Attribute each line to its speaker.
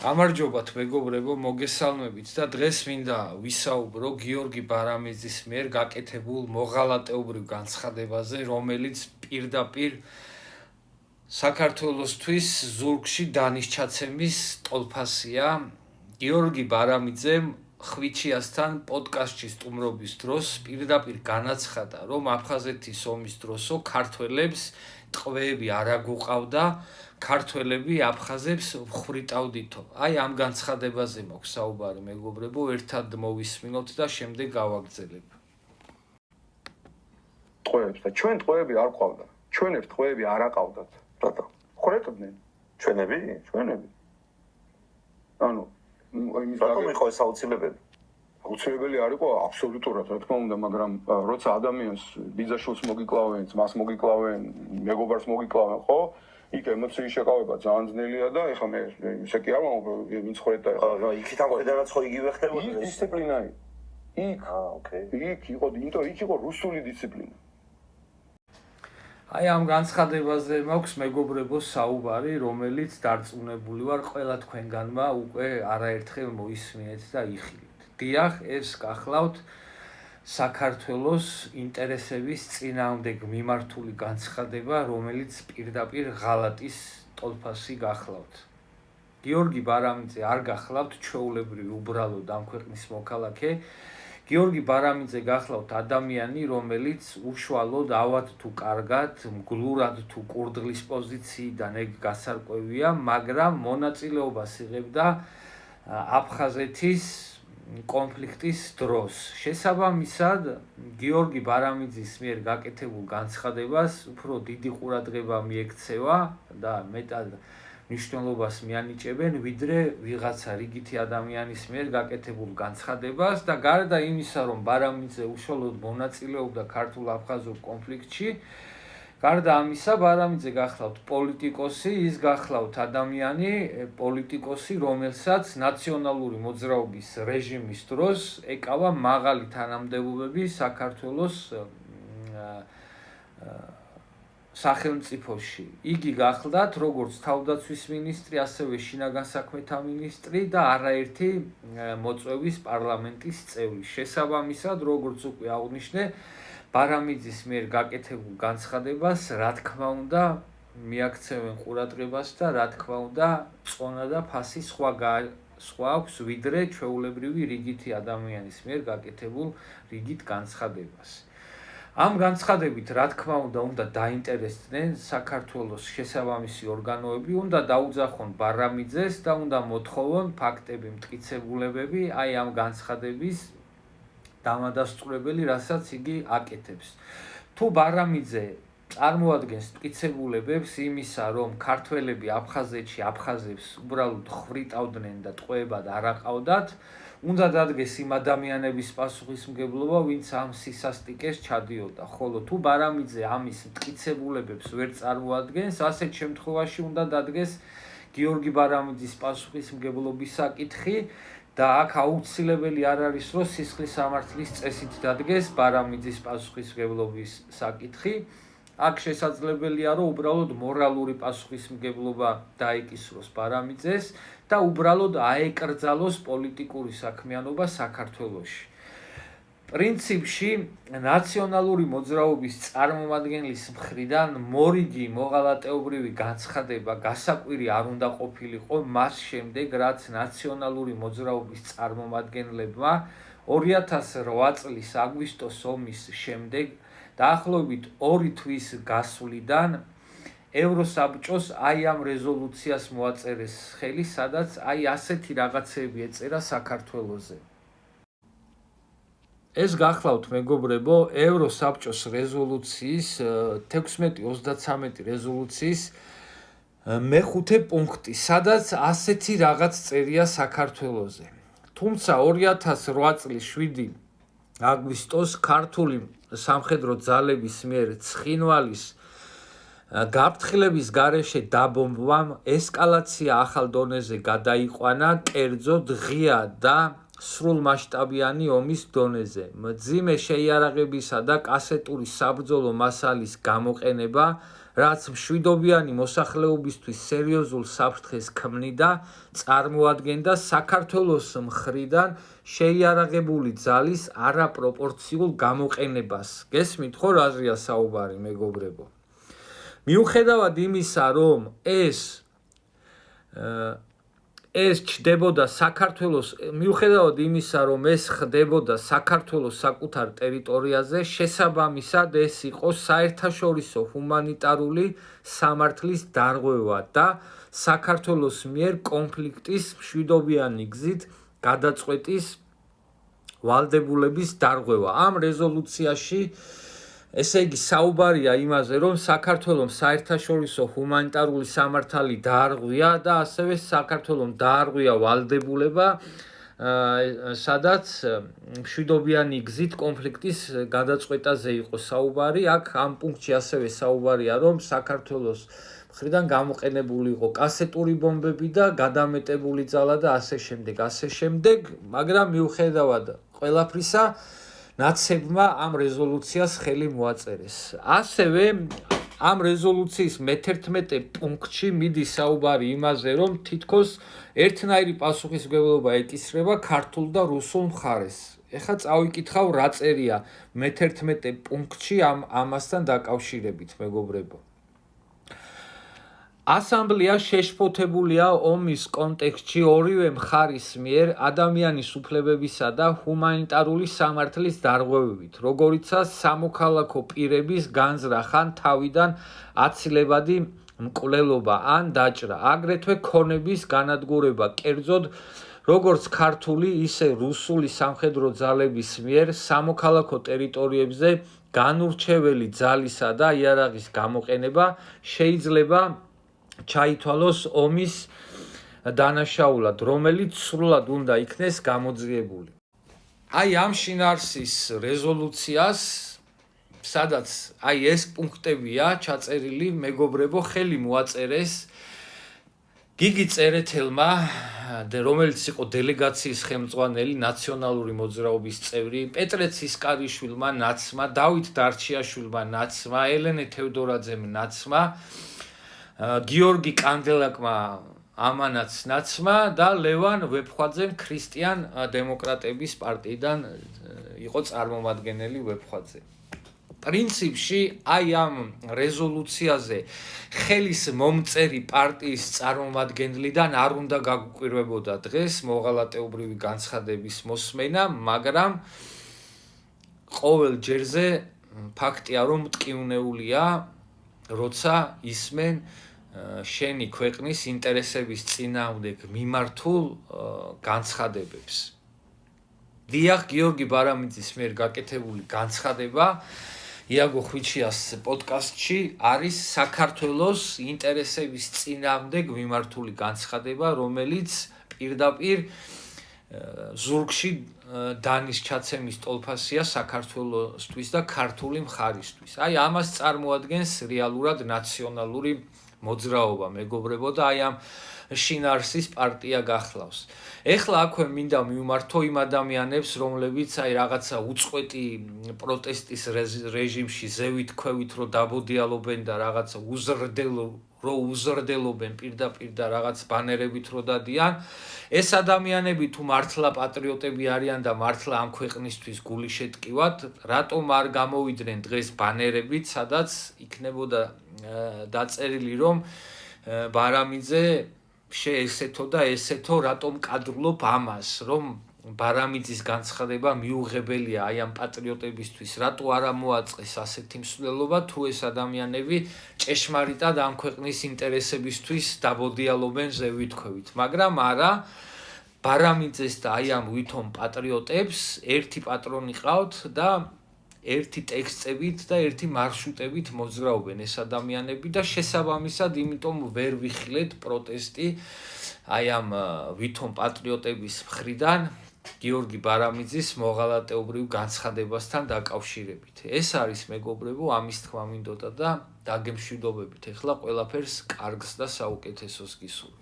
Speaker 1: გამარჯობათ მეგობრებო, მოგესალმებით და დღეს მინდა ვისაუბრო გიორგი ბარამიძის მიერ გაკეთებულ მოღალატეობრივ განცხადებაზე, რომელიც პირდაპირ საქართველოსთვის ზურგში დანიშჩაცემის ტოლფასია. გიორგი ბარამიძემ ხვიჩიასთან პოდკასტში სტუმრობის დროს პირდაპირ განაცხადა, რომ აფხაზეთის ომის დროსო ქართველებს ტყვეები არ აგუყავდა, ქართველები აფხაზებს ხვრიტავდითო. აი ამ განცხადებაზე მოქვს საუბარი მეგობრებო, ერთად მოვისმინოთ და შემდეგ გავაგრძელებ.
Speaker 2: ტყვეებს და ჩვენ ტყვეები არ ყავდა. ჩვენებს ტყვეები არ აყავდათ. რატო? ხრეტდნენ.
Speaker 3: ჩვენები?
Speaker 2: ანუ
Speaker 3: რატომ იყო ეს აუცილებელი?
Speaker 2: აუცილებელი არ იყო აბსოლუტურად, რა თქმა უნდა, მაგრამ როცა ადამიანს ბიძაშვილს მოგიკლავენ, მას მოგიკლავენ, მეგობარს მოგიკლავენ, ხო? იქ ემოციის შეკავება ძალიან ძნელია და ეხლა მე ისე კი არ ვამბობ, ვინც ხრეტდა ეხლა.
Speaker 3: იქით ამოდენაც ხო იგივე ხდებოდა?
Speaker 2: იქ დისციპლინა იყო. იქ.
Speaker 3: ოკეი.
Speaker 2: იქ იყო, იმიტომ იქ იყო რუსული დისციპლინა.
Speaker 1: აი ამ განცხადებაზე მაქვს მეგობრებო საუბარი, რომელიც დარწმუნებული ვარ, ყველა თქვენგანმა უკვე არაერთხელ მოისმინეთ და იხილეთ. დიახ, ეს გახლავთ საქართველოს ინტერესების წინააღმდეგ მიმართული განცხადება, რომელიც პირდაპირ ღალატის ტოლფასი გახლავთ. გიორგი ბარამიძე არ გახლავთ ჩვეულებრივი უბრალოდ ამ ქვეყნის მოქალაქე. გიორგი ბარამიძე გახლავთ ადამიანი, რომელიც უშუალოდ ავად თუ კარგად, მგლურად თუ კურდღლის პოზიციიდან ეგ გასარკვევია, მაგრამ მონაწილეობას იღებდა აფხაზეთის კონფლიქტის დროს. შესაბამისად, გიორგი ბარამიძის მიერ გაკეთებულ განცხადებას უფრო დიდი ყურადღება მიექცევა და მეტად მნიშვნელობას მიანიჭებენ, ვიდრე ვიღაცა რიგითი ადამიანის მიერ გაკეთებულ განცხადებას და გარდა იმისა, რომ ბარამიძე უშუალოდ მონაწილეობდა ქართულ-აფხაზურ კონფლიქტში, გარდა ამისა, ბარამიძე გახლავთ პოლიტიკოსი, ის გახლავთ ადამიანი, პოლიტიკოსი, რომელსაც ნაციონალური მოძრაობის რეჟიმის დროს ეკავა მაღალი თანამდებობები საქართველოს სახელმწიფოში. იგი გახლდათ როგორც თავდაცვის მინისტრი, ასევე შინაგან საქმეთა მინისტრი და არაერთი მოწვევის პარლამენტის წევრი. შესაბამისად, როგორც უკვე აღნიშნე, ბარამიძის მიერ გაკეთებულ განცხადებას, რა თქმა უნდა, მიაქცევენ ყურადღებას და რა თქმა უნდა, წონა და ფასი სხვა აქვს, ვიდრე ჩვეულებრივი რიგითი ადამიანის მიერ გაკეთებულ რიგით განცხადებას. ამ განცხადებით, რა თქმა უნდა დაინტერესდნენ საქართველოს შესაბამისი ორგანოები, უნდა დაუძახონ ბარამიძეს და უნდა მოთხოვონ ფაქტები, მტკიცებულებები აი ამ განცხადების დამადასტურებელი, რასაც იგი აკეთებს. თუ ბარამიძე წარმოადგენს მტკიცებულებებს იმისა, რომ ქართველები აფხაზეთში აფხაზებს უბრალოდ ხვრიტავდნენ და ტყვეებად არ აყავდათ, უნდა დადგეს იმ ადამიანების პასუხისმგებლობა, ვინც ამ სისასტიკეს ჩადიოდა. ხოლო თუ ბარამიძე ამის მტკიცებულებებს ვერ წარმოადგენს, ასეთ შემთხვევაში უნდა დადგეს გიორგი ბარამიძის პასუხისმგებლობის საკითხი და აქ აუცილებელი არ არის, რომ სისხლის სამართლის წესით დადგეს ბარამიძის პასუხისმგებლობის საკითხი. აქ შესაძლებელია, რომ უბრალოდ მორალური პასუხისმგებლობა დაეკისროს ბარამიძეს და უბრალოდ აეკრძალოს პოლიტიკური საქმიანობა საქართველოში. პრინციპში, ნაციონალური მოძრაობის წარმომადგენლის მხრიდან მორიგი მოღალატეობრივი განცხადება გასაკვირი არ უნდა ყოფილიყო მას შემდეგ, რაც ნაციონალური მოძრაობის წარმომადგენლებმა 2008 წლის აგვისტოს ომის შემდეგ დაახლოებით 2 თვის გასვლიდან ევროსაბჭოს აი ამ რეზოლუციას მოაწერეს ხელი, სადაც აი ასეთი რაღაცები ეწერა საქართველოზე. ეს გახლავთ მეგობრებო, ევროსაბჭოს რეზოლუციის 1633 რეზოლუციის მე-5 პუნქტი, სადაც ასეთი რაღაც წერია საქართველოზე. თუმცა 2008 წლის 7 აგვისტოს ქართული სამხედრო ძალების მიერ ცხინვალის გაფრთხილების გარეშე დაბომბვამ ესკალაცია ახალ დონეზე გადაიყვანა, კერძოდ ღია და სრულმასშტაბიანი ომის დონეზე. მძიმე შეიარაღებისა და კასეტური საბრძოლო მასალის გამოყენება, რაც მშვიდობიანი მოსახლეობისთვის სერიოზულ საფრთხეს ქმნიდა, წარმოადგენდა საქართველოს მხრიდან შეიარაღებული ძალის არაპროპორციულ გამოყენებას. გესმით ხო რაზეა საუბარი, მეგობრებო? მიუხედავად იმისა, რომ ეს ხდებოდა საქართველოს საკუთარ ტერიტორიაზე, შესაბამისად ეს იყო საერთაშორისო ჰუმანიტარული სამართლის დარღვევა და საქართველოს მიერ კონფლიქტის მშვიდობიანი გზით გადაწყვეტის ვალდებულების დარღვევა. ამ რეზოლუციაში ესე იგი საუბარია იმაზე, რომ საქართველოს საერთაშორისო ჰუმანიტარული სამართალი დაარღვია და ასევე საქართველოს დაარღვია ვალდებულება, სადაც მშვიდობიანი გზით კონფლიქტის გადაწყვეტაზე იყო საუბარი. აქ ამ პუნქტში ასევე საუბარია, რომ საქართველოს მხრიდან გამოყენებული იყო კასეტური ბომბები და გადამეტებული ძალა და ასე შემდეგ, მაგრამ მიუხედავად ყველაფრისა ნაცებმა ამ რეზოლუციას ხელი მოაწერეს. ასევე ამ რეზოლუციის მე-11 პუნქტში მიდის საუბარი იმაზე, რომ თითქოს ერთნაირი პასუხისმგებლობა ეკისრება ქართულ და რუსულ მხარეს. ეხლა წავიკითხავ რა წერია მე-11 პუნქტში ამასთან დაკავშირებით, მეგობრებო. ასამბლეა შეშფოთებულია ომის კონტექსტში ორივე მხარის მიერ ადამიანის უფლებებისა და ჰუმანიტარული სამართლის დარღვევებით, როგორიცაა სამოქალაქო პირების განზრახ ან თავიდან აცილებადი მკვლელობა ან დაჭრა, აგრეთვე ქონების განადგურება, კერძოდ როგორც ქართული, ისე რუსული სამხედრო ძალების მიერ სამოქალაქო ტერიტორიებზე განურჩეველი ძალისა და იარაღის გამოყენება შეიძლება ჩაითვალოს ომის დანაშაულად, რომელიც სრულად უნდა იქნეს გამოძიებული. აი ამ შინაარსის რეზოლუციას, სადაც აი ეს პუნქტებია ჩაწერილი, მეგობრებო, ხელი მოაწერეს გიგი წერეთელმა, რომელიც იყო დელეგაციის ხელმძღვანელი, ნაციონალური მოძრაობის წევრი, პეტრე ცისკარიშვილმა ნაცმა, დავით დარჩიაშვილმა ნაცმა, ელენე თევდორაძემ ნაცმა, გიორგი კანდელაკმა ამანაც ნაცმა და ლევან ვეფხვაძემ ქრისტიან დემოკრატების პარტიიდან იყო წარმომადგენელი ვეფხვაძე. პრინციპში აი ამ რეზოლუციაზე ხელის მომწერი პარტიის წარმომადგენლიდან არ უნდა გაგვკვირვებოდა დღეს მოღალატეობრივი განცხადების მოსმენა, მაგრამ ყოველ ჯერზე ფაქტია, რომ მტკივნეულია, როცა ისმენ შენი ქვეყნის ინტერესების წინააღმდეგ მიმართულ განცხადებებს. დიახ, გიორგი ბარამიძის მიერ გაკეთებული განცხადება იაგო ხვიჩიას პოდკასტში არის საქართველოს ინტერესების წინააღმდეგ მიმართული განცხადება, რომელიც პირდაპირ ზურგში დანის ჩაცემის ტოლფასია საქართველოსთვის და ქართული მხარისთვის. აი ამას წარმოადგენს რეალურად ნაციონალური მოძრაობა, მეგობრებო, და აი ამ შინაარსის პარტია გახლავს. ეხლა აქვე მინდა მივმართო იმ ადამიანებს, რომლებიც აი რაღაცა უწყვეტი პროტესტის რეჟიმში ზევით ქვევით რო დაბოდიალობენ და რაღაცა უზრდელობენ პირდაპირ და რაღაც ბანერებით რო დადიან, ეს ადამიანები თუ მართლა პატრიოტები არიან და მართლა ამ ქვეყნისთვის გული შეტკივათ, რატომ არ გამოვიდნენ დღეს ბანერებით, სადაც იქნებოდა დაწერილი, რომ ბარამიძე შეესეთო და ესეთო, რატომ კადრულობ ამას, რომ ბარამიძის განცხადება მიუღებელია აი ამ პატრიოტებისთვის, რატო არ მოაწყეს ასეთი მსვლელობა, თუ ეს ადამიანები ჭეშმარიტად ამ ქვეყნის ინტერესებისთვის დაბოდიალობენ ზევით ქვევით, მაგრამ არა, ბარამიძეს და აი ამ ვითომ პატრიოტებს ერთი პატრონი ყავთ და ერთი ტექსტებით და ერთი მარშრუტებით მოძრაობენ ეს ადამიანები და შესაბამისად იმიტომ ვერ ვიხილეთ პროტესტი აი ამ ვითომ პატრიოტების მხრიდან გიორგი ბარამიძის მოღალატეობრივ განცხადებასთან დაკავშირებით. ეს არის, მეგობრებო, ამის თქმა მინდოდა და დაგემშვიდობებით. ეხლა ყველაფერს კარგს და საუკეთესოს გისურვებთ.